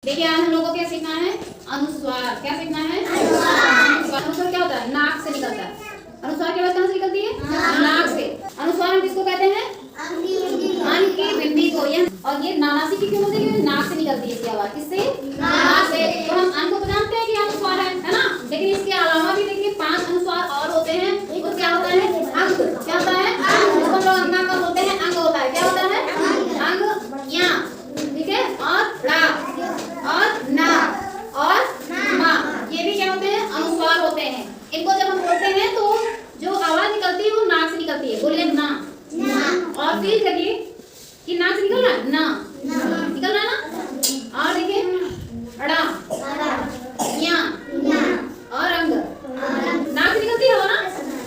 देखिए आज हम लोगों को क्या सीखना है, अनुस्वार। क्या सीखना है? अनुस्वार। अनुस्वार क्या होता है? नाक से निकलता है। अनुस्वार की आवाज कहाँ से निकलती है? नाक से। अनुस्वार हम किसको कहते हैं? अंक की बिंदी को। ये और ये नानासी की क्यों होती है? नाक से निकलती है इसकी आवाज। किससे? नाक से। तो हम अंक को जानते हैं कि अनुस्वार है ना? लेकिन इसके अलावा भी देखिए 5 अनुस्वार और होते हैं। वो क्या होता है? अंक। क्या होता है? उसको हम लोग अंक का बोलते हैं। अंक होता है। क्या होता है? अंक। या ठीक है। और रा और ना और मा, ये भी क्या होते हैं? अनुस्वार होते हैं। इनको जब हम बोलते हैं तो जो आवाज निकलती है वो नाक से निकलती है। बोलिए ना। और फील करिए कि नाक से निकल रहा है ना, निकल रहा है ना। और देखिए अड़ा या और अंग नाक से निकलती है वो ना।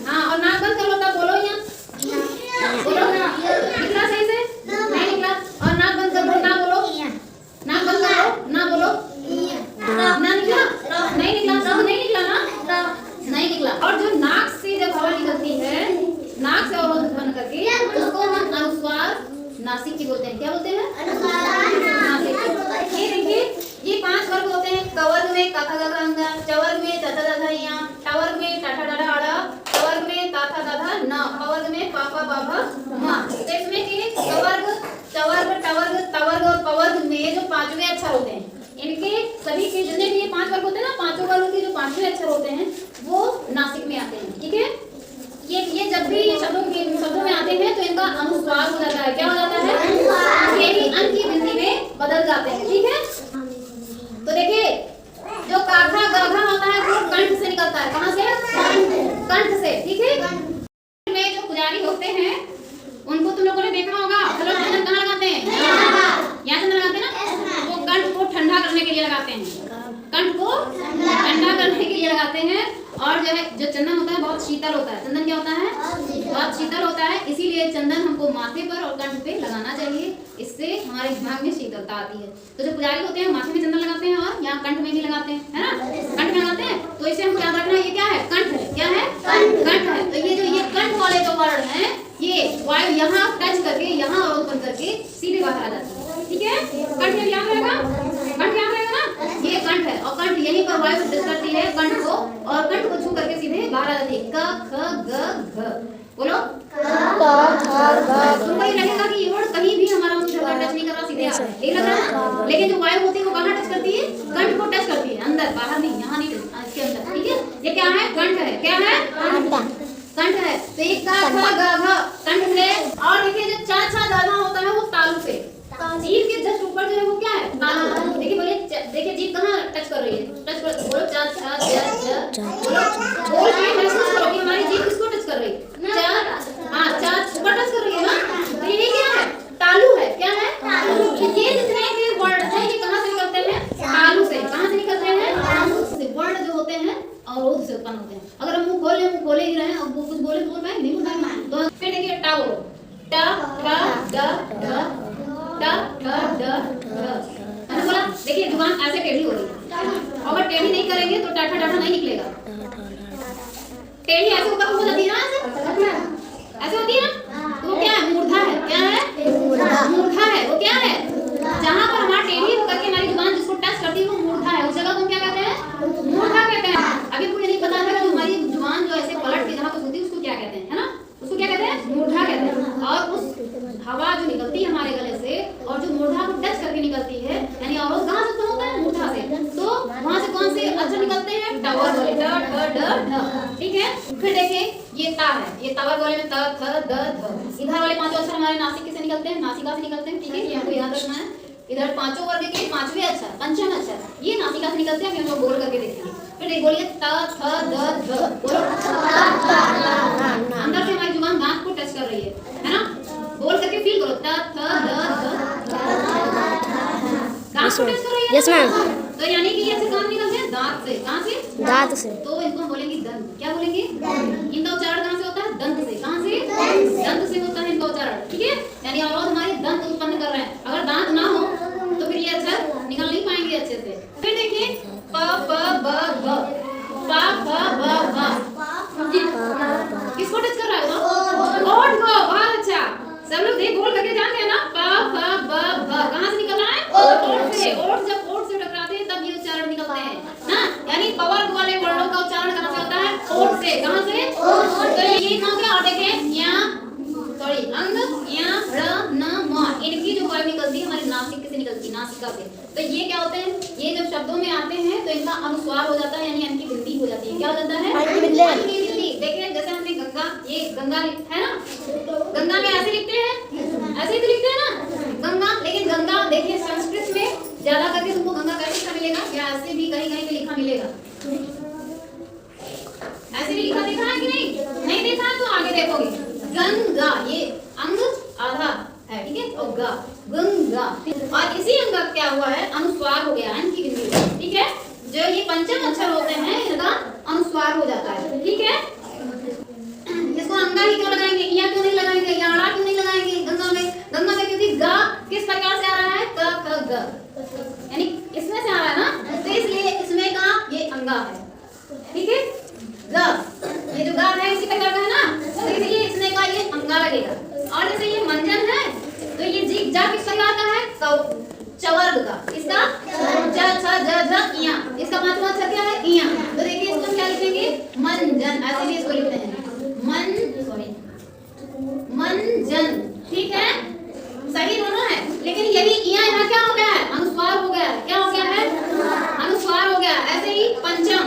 हाँ, और नाक बंद कर लो तब बोलो या बोलो। निकला सही से? नहीं निकला। और नाक बंद कर लो, ना बोलो। नाक बंद करो, ना बोलो। ना निकला? नहीं निकला। तब नहीं निकला ना, नहीं निकला। और जो नाक से जब हवा निकलती है, नाक से अवरोध उत्पन्न करके, उसको हम अनुस्वार नासिक की बोलते हैं। क्या बोलते हैं? ये देखिए ये 5 वर्ग होते हैं। कवर्ग में क ख ग घ अंग, चवर्ग में त थ द ध य, टवर्ग में ट ठ ड ढ अड़, टवर्ग में त थ द ध न, पवर्ग में प फ ब भ म। तो इसमें के कवर्ग, चवर्ग, टवर्ग, तवर्ग और पवर्ग में जो 5वें अक्षर होते हैं, इनके सभी के जितने भी ये 5 वर्ग होते हैं ना, 5 वर्ग के जो 5वें अक्षर होते हैं वो नासिक में आते हैं। ठीक है। ये जब भी शब्दों में आते हैं तो इनका अनुस्वार हो जाता है। क्या हो जाता है? ये भी अंक की गिनती में बदल जाते हैं। ठीक है। तो देखिए जो काखा गाघा होता है वो कंठ से निकलता है। कहाँ से? कंठ से। ठीक है। में जो पुजारी होते हैं उनको तुम लोगों ने देखा होगा, चलो चंदन कहाँ लगाते हैं? यहाँ चंदन लगाते हैं ना। वो कंठ को ठंडा करने के लिए लगाते हैं। कंठ को ठंडा करने के लिए लगाते हैं। और जो है जो चंदन होता है बहुत शीतल होता है। चंदन क्या होता है? बहुत शीतल होता है। इसीलिए चंदन हमको माथे पर और कंठ पे लगाना चाहिए। इससे हमारे दिमाग में शीतलता आती है। तो जो पुजारी होते हैं माथे में चंदन लगाते हैं और यहाँ कंठ में भी लगाते हैं, है ना? कंठ में लगाते हैं। तो इसे हमको याद रखना, ये क्या है? कंठ है। क्या है? कंठ है। तो ये जो ये कंठ वाले जो वर्ण है, ये वायु यहाँ टच करके, यहाँ अवरोध बन करके सीधे बाहर आ जाती है। ठीक है। कंठ में याद रहेगा, कंठ याद रहेगा ना। ये कंठ है और कंठ यहीं पर वायु टच करती है कंठ को, और कंठ को छू करके सीधे बाहर आ जाती है। क ख ग घ। बोलो तुमको ये लगेगा कि ये वर्ड कहीं भी हमारा मुंह टच नहीं कर रहा, सीधे आ रहा है, ये लग रहा है। लेकिन जो वायु होती है वो कहाँ टच करती है? कंठ को टच करती है, अंदर, बाहर नहीं, यहाँ नहीं, इसके अंदर। ठीक है। ये क्या है? कंठ है। क्या है? कंठ है। तो एक का ख ग घ कंठ से। और देखिए जो चा छा दाना होता है वो तालु से। जीभ के जस्ट ऊपर जो है वो क्या है? तालु। देखिए बोलिए, देखिए जीभ कहाँ टच कर रही है? टच कर, बोलो चा छा ज। बोलो बोल के महसूस करो कि हमारी जीभ किसको टच कर रही है? चा। हाँ, चा ऊपर टच कर रही है ना। तो ये क्या है? तालु है। क्या है? तालु। ये जितने भी वर्ड हैं ये कहाँ से निकलते हैं? तालु से। कहाँ से निकलते हैं? तालु से। वर्ड जो होते हैं अवरोध से उत्पन्न होते हैं। अगर हम मुंह खोले ही रहे और वो कुछ बोले तो बोल पाएंगे नहीं, बोल पाएंगे। तो फिर देखिए टा बोलो, टा ठ ड ढ, टा ठ ड ढ। मैंने बोला देखिए जुबान ऐसे टेढ़ी हो रही है। अगर टेढ़ी नहीं करेंगे तो टाठा टाठा नहीं निकलेगा। टेढ़ी ऐसे ऊपर हो जाती है ना, ऐसे होती है ना। तो वो क्या है? मूर्धा है। क्या है? मूर्धा है। वो क्या है? जहाँ पर हमारी टेढ़ी होकर के हमारी जुबान जिसको टच करती है वो मूर्धा है। उस जगह को क्या कहते हैं? मूर्धा कहते हैं। अभी मुझे नहीं पता था कि हमारी जुबान जो ऐसे पलट के जहाँ पर होती है उसको क्या कहते हैं, है ना? उसको क्या कहते हैं? मूर्धा कहते हैं। और उस हवा जो निकलती है हमारे गले से और जो मूर्धा को टच करके निकलती है, यानी अवरोध कहाँ से उत्पन्न होता है? मूर्धा से। तो वहाँ से कौन से अक्षर निकलते हैं? टवर्ग वाले, ट ठ ड ढ। ठीक है। फिर देखिए ये ता है। ये तवर्ग वाले में त थ द ध। इधर वाले 5 अक्षर हमारे नासिक से निकलते हैं, नासिका से निकलते हैं। ठीक है। ये हमको याद रखना है। इधर 5 वर्ग के 5वें अक्षर, पंचम अक्षर, ये नासिका से निकलते हैं। हम लोग बोल करके देखेंगे। फिर बोलिए त थ द ध। बोलो अंदर से हमारी जुबान दांत को टच कर रही है ना? बोल करके फील करो, त थ द ध। दांत को टच कर रही है। Yes ma'am. तो यानी कि ये से कहाँ निकलते हैं? दांत से। कहाँ से? दांत से। तो इसको हम बोलेंगे दंत। क्या बोलेंगे? इनका उच्चारण कहाँ से होता है? दंत से। कहाँ से? दंत से होता है इनका उच्चारण। ठीक है। यानी अवरोध हमारे दंत उत्पन्न कर रहे हैं। अगर दांत ना हो तो फिर ये अक्षर निकल नहीं पाएंगे अच्छे से। फिर देखिए प प ब भ, प फ ब भ। किसको टच कर रहा है? ओठ को। बहुत अच्छा, सब लोग देख बोल करके जानते हैं ना। प फ ब भ कहाँ से निकल रहा है? ओठ से। ओठ जब ओठ से टकरा से, कहाँ से? तो ये हो गया। और देखें यहाँ सॉरी अंग यहाँ ड़ न म, इनकी जो वायु निकलती है हमारी नासिक से निकलती है, नासिका से। तो ये क्या होते हैं, ये जब शब्दों में आते हैं तो इनका अनुस्वार हो जाता है, यानी इनकी बिंदी हो जाती है। क्या हो जाता है? बिंदी। देखिए जैसे हमने गंगा, ये गंगा है ना, गंगा में ऐसे लिखते हैं, ऐसे ही लिखते हैं ना गंगा। लेकिन गंगा देखिए संस्कृत में ज्यादा करके तुमको गंगा कैसे लिखा मिलेगा, या ऐसे भी कहीं कहीं पे लिखा मिलेगा, ऐसे भी लिखा देखा है कि नहीं? नहीं देखा है तो आगे देखोगे। गंगा ये अंग आधा है, ठीक है, और गा गंगा। और इसी अंग का क्या हुआ है, अनुस्वार हो गया, इनकी बिंदी, ठीक है। जो ये पंचम अक्षर होते हैं इनका अनुस्वार हो जाता है, ठीक है। इसको अंगा ही क्यों लगाएंगे, या क्यों नहीं लगाएंगे, या अड़ा क्यों नहीं लगाएंगे गंगा में? गंगा में क्योंकि गा किस प्रकार से आ रहा है, क ख ग, यानी इसमें से आ रहा है ना, तो इसलिए इसमें का ये अंगा है, ठीक है। ग ये जो गा है इसी प्रकार का है ना, तो इसलिए इसमें का ये अंगा लगेगा। और जैसे ये मंजन है तो ये जी जा किस प्रकार का है, चवर्ग का, इसका ज छ ज झ इया, इसका पांचवा अक्षर क्या है, इया। तो देखिए इसको क्या लिखेंगे, मंजन, ऐसे भी इसको लिखते हैं मंजन, ठीक है, सही दोनों है। लेकिन यही इया यहाँ क्या हो गया है, अनुस्वार हो गया है। क्या हो गया है, अनुस्वार हो गया। ऐसे ही पंचम,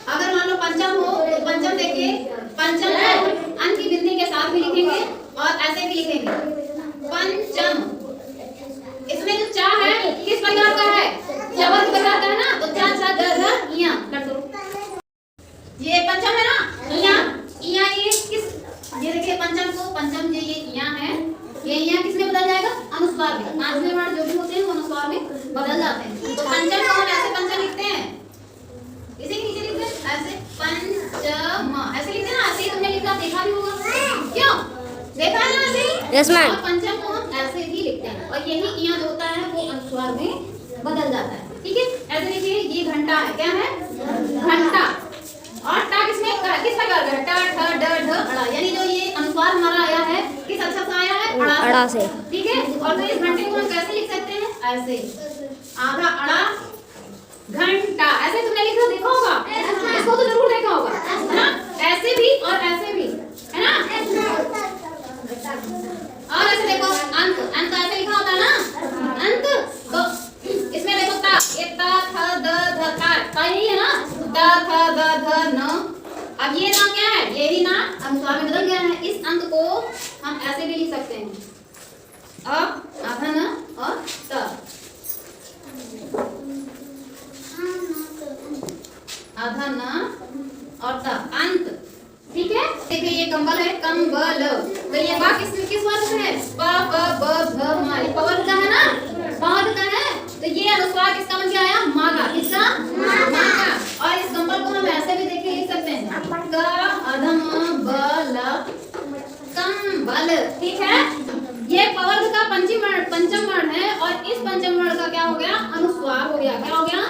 अगर मान लो पंचम हो तो पंचम देखिए, पंचम है अन की बिंदी के साथ भी लिखेंगे और ऐसे भी लिखेंगे पंचम। इसमें जो चा है किस प्रकार का है, चवर्ग प्रकार का है ना, तो चा चा द ध इया कर दो। ये पंचम है ना, इया इया, ये किस, ये देखिए पंचम को, पंचम ये इया है, ये इया किसमें बदल जाएगा, अनुस्वार में। पांचवें वर्ण जो भी होते हैं वो अनुस्वार में बदल जाते हैं। तो पंचम को हम ऐसे पंचम लिखते हैं, इसी के नीचे लिखते हैं ऐसे पंचम, ऐसे लिखते हैं ना, ऐसे ही तुमने लिखा देखा भी होगा, क्यों देखा है ना, ऐसे ही। Yes ma'am. पंचम को हम ऐसे ही लिखते हैं और यही इया जो होता है वो अनुस्वार में बदल जाता है, ठीक है। ऐसे देखिए ये घंटा है, क्या है, घंटा। और टा किसमें किस प्रकार का, टा ठ ड ढ अड़ा, यानी जो ये अनुस्वार हमारा आया है किस अक्षर से आया है, अड़ा से, ठीक है। और तो इस घंटे को हम कैसे लिख सकते हैं, ऐसे आधा अड़ा घंटा, ऐसे तुमने लिखा देखा होगा, इसको तो जरूर देखा होगा, है ना, ऐसे भी और ऐसे भी, है ना। और ऐसे देखो अंत, अंत ऐसे लिखा होता है ना, अंत। तो इसमें देखो ता, ये ता थ द ध ता यही है ना, ता थ द ध न। अब ये ना क्या है, ये ही ना अनुस्वार में बदल गया है। इस अंत को हम ऐसे भी लिख सकते हैं, आधा न और त, आधा न और त, अंत, ठीक है। देखिए ये कंबल है, कंबल, तो ये बा किस वर्ग से है, प प ब भ हमारे पवर्ग का है ना, पवर्ग का है। तो ये अनुस्वार किसका बन के आया, मा का, किसका, मा का। और इस कंबल को हम ऐसे भी देखिए लिख सकते हैं, क अधम बल कंबल, ठीक है। ये पवर्ग का पंचम वर्ण है और इस पंचम वर्ण का क्या हो गया, अनुस्वार हो गया। क्या हो गया,